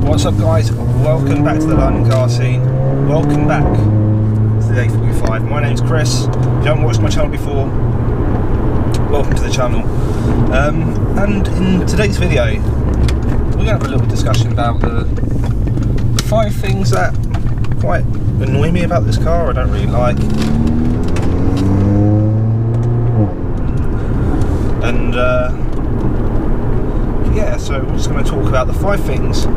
What's up guys, welcome back to the London car scene, welcome back to the A45. My name's Chris. If you haven't watched my channel before, welcome to the channel. And in today's video we're going to have a little discussion about the 5 things that quite annoy me about this car, I don't really like. And yeah, so we're just going to talk about the 5 things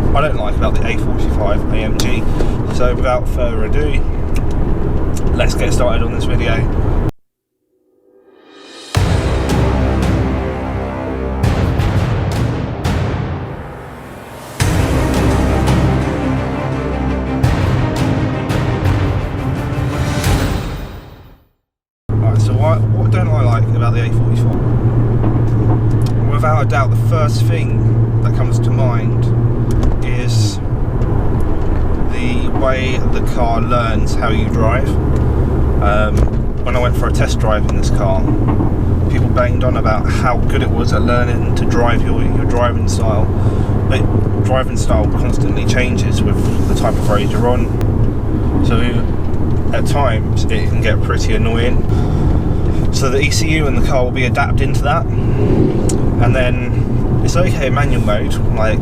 I don't like about the A45 AMG. So without further ado, let's get started on this video. Right, so what don't I like about the A45? Without a doubt, the first thing that comes to mind is the way the car learns how you drive. When I went for a test drive in this car, people banged on about how good it was at learning to drive your driving style. But driving style constantly changes with the type of road you're on, so at times it can get pretty annoying. So the ECU in the car will be adapted into that, and then it's okay in manual mode. Like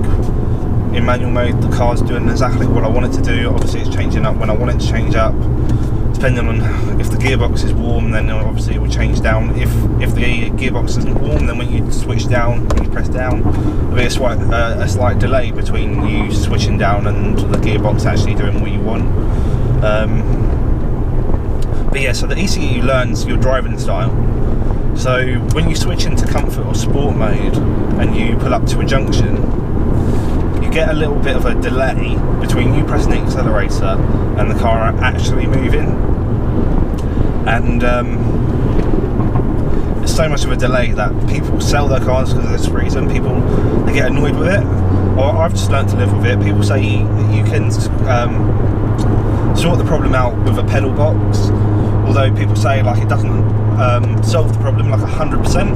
in manual mode, the car's doing exactly what I want it to do. Obviously it's changing up when I want it to change up. Depending on if the gearbox is warm, then obviously it will change down. If the gearbox isn't warm, then when you switch down, when you press down, there'll be a slight delay between you switching down and the gearbox actually doing what you want. But yeah, so the ECU learns your driving style. So when you switch into comfort or sport mode and you pull up to a junction, you get a little bit of a delay between you pressing the accelerator and the car actually moving. And there's so much of a delay that people sell their cars because of this reason. They get annoyed with it, or I've just learned to live with it. People say you can sort the problem out with a pedal box, although people say like it doesn't solve the problem like 100%.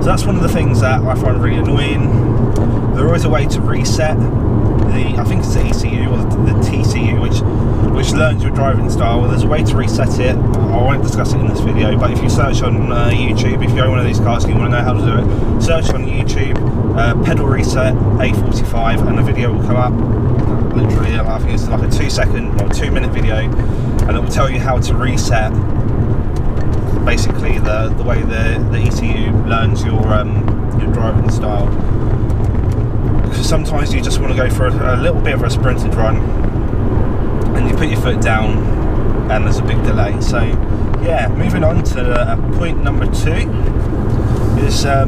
So that's one of the things that I find really annoying. There is a way to reset I think it's the ECU or the TCU, which learns your driving style. There's a way to reset it. I won't discuss it in this video, but if you search on YouTube, if you own one of these cars and you want to know how to do it, search on YouTube, pedal reset A45, and the video will come up. Literally, I think it's like a 2-minute video, and it will tell you how to reset basically the way the ECU learns your driving style. Because sometimes you just want to go for a little bit of a sprinted run, and you put your foot down, and there's a big delay. So yeah, moving on to point number 2 is I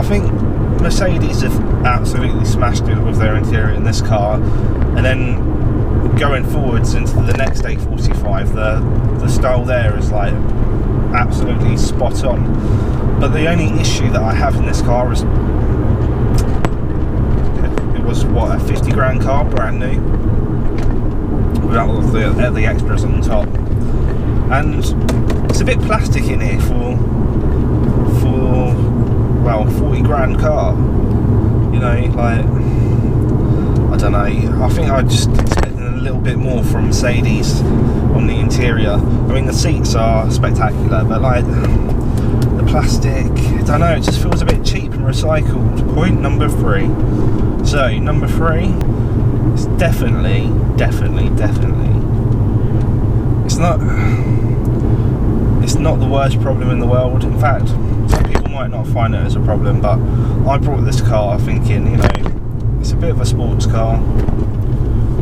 think Mercedes have absolutely smashed it with their interior in this car, and then going forwards into the next A45, the style there is like absolutely spot on. But the only issue that I have in this car is it was what, a 50 grand car, brand new, without all the extras on top, and it's a bit plastic in here for well, 40 grand car, you know, like I don't know, I think I just expected a little bit more from Mercedes on the interior. I mean, the seats are spectacular, but like the plastic, I don't know, it just feels a bit cheap and recycled. Point number 3. So number 3 is definitely it's not the worst problem in the world. In fact, some people might not find it as a problem, but I brought this car thinking, you know, it's a bit of a sports car.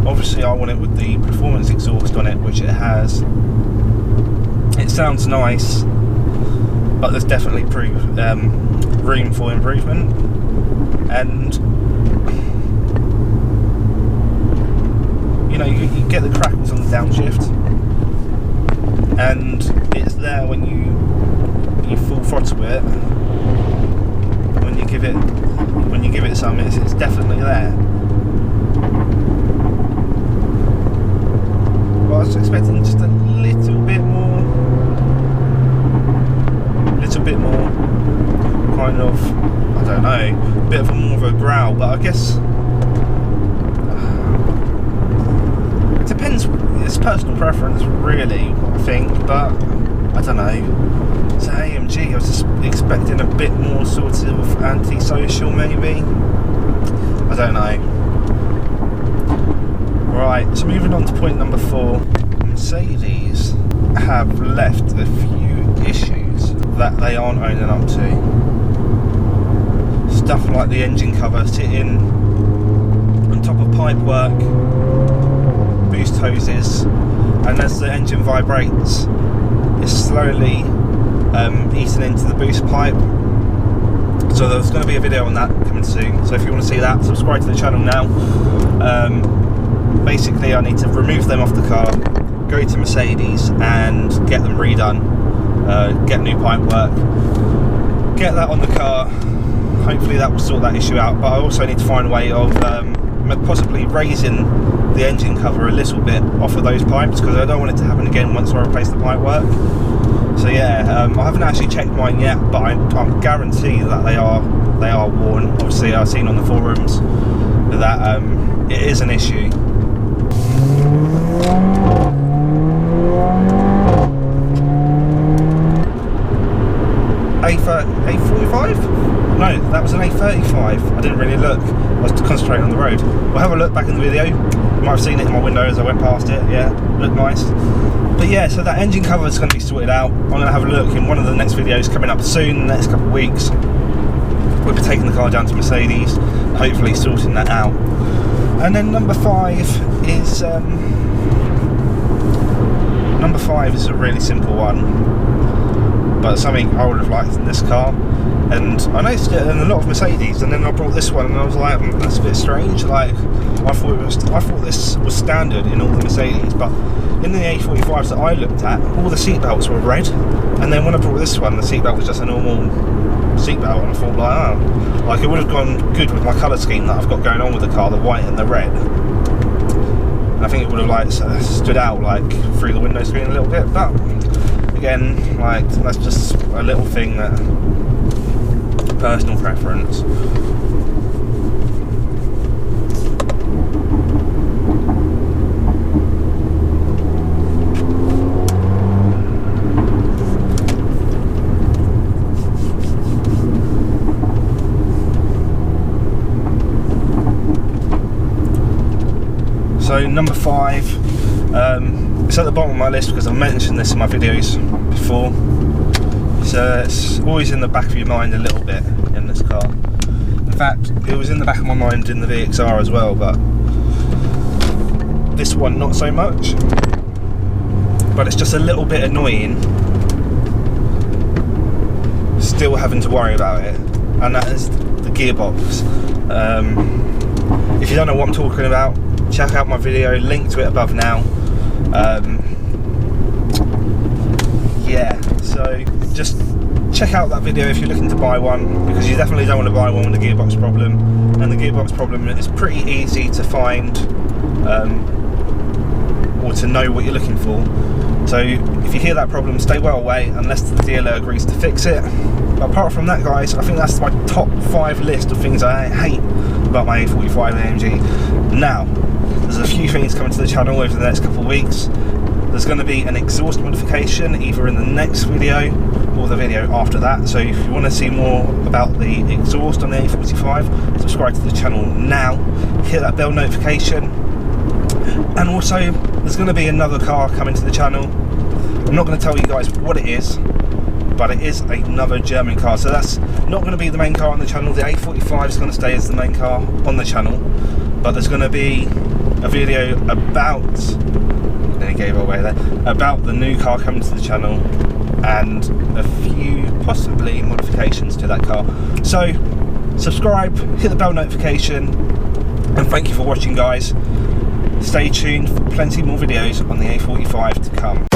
Obviously I want it with the performance exhaust on it, which it has. It sounds nice, but there's definitely room for improvement. And you know, you get the crackles on the downshift, and it's there when you full throttle it. When you give it some, it's definitely there. Well, I was expecting just a little bit more kind of, I don't know, a bit of a more of a growl, but I guess it depends. It's personal preference, really, I think, but I don't know. It's an AMG. I was just expecting a bit more sort of antisocial, maybe. I don't know. Right, so moving on to point number 4. Mercedes have left a few issues that they aren't owning up to. Stuff like the engine cover sitting on top of pipe work, boost hoses, and as the engine vibrates, it's slowly eating into the boost pipe. So there's going to be a video on that coming soon, so if you want to see that, subscribe to the channel now. Basically I need to remove them off the car, go to Mercedes and get them redone, get new pipe work, get that on the car. Hopefully that will sort that issue out, but I also need to find a way of possibly raising the engine cover a little bit off of those pipes, because I don't want it to happen again once I replace the pipe work. So yeah, I haven't actually checked mine yet, but I'm guaranteed that they are worn. Obviously I've seen on the forums that it is an issue. A45? No, that was an A35. I didn't really look. I was concentrating on the road. We'll have a look back in the video. You might have seen it in my window as I went past it. Yeah, looked nice. But yeah, so that engine cover is going to be sorted out. I'm going to have a look in one of the next videos coming up soon, in the next couple of weeks. We'll be taking the car down to Mercedes, hopefully sorting that out. And then number 5 is a really simple one, but something I would have liked in this car. And I noticed it in a lot of Mercedes, and then I brought this one and I was like, that's a bit strange. Like I thought this was standard in all the Mercedes, but in the A45s that I looked at, all the seat belts were red, and then when I brought this one, the seat belt was just a normal seat belt, and I thought like, oh, like it would have gone good with my colour scheme that I've got going on with the car, the white and the red. And I think it would have like stood out like through the window screen a little bit, but again, like that's just a little thing that personal preference. So number 5, it's at the bottom of my list because I've mentioned this in my videos before. So it's always in the back of your mind a little bit in this car. In fact, it was in the back of my mind in the VXR as well, but this one not so much. But it's just a little bit annoying still having to worry about it, and that is the gearbox. If you don't know what I'm talking about, check out my video, link to it above now. Yeah, so just check out that video if you're looking to buy one, because you definitely don't want to buy one with a gearbox problem, and the gearbox problem is pretty easy to find or to know what you're looking for. So if you hear that problem, stay well away unless the dealer agrees to fix it. But apart from that, guys, I think that's my top 5 list of things I hate about my A45 AMG. Now, there's a few things coming to the channel over the next couple of weeks. There's going to be an exhaust modification either in the next video or the video after that. So if you want to see more about the exhaust on the A45, subscribe to the channel now, hit that bell notification. And also, there's going to be another car coming to the channel. I'm not going to tell you guys what it is, but it is another German car. So that's not going to be the main car on the channel. The A45 is going to stay as the main car on the channel, but there's going to be a video about, nearly gave away there, about the new car coming to the channel and a few possibly modifications to that car. So subscribe, hit the bell notification, and thank you for watching, guys. Stay tuned for plenty more videos on the A45 to come.